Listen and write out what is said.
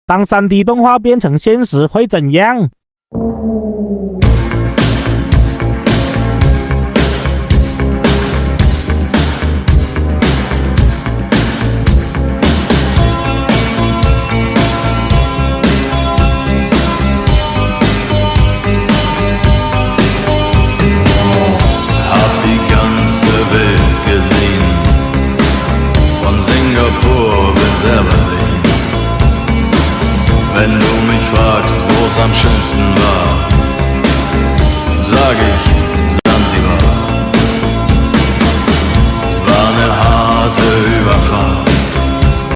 当3D 动画变成现实会怎样？Hab die ganze Welt gesehen, von Singapur bis Berlin. Wenn du mich fragst, wo's am schönsten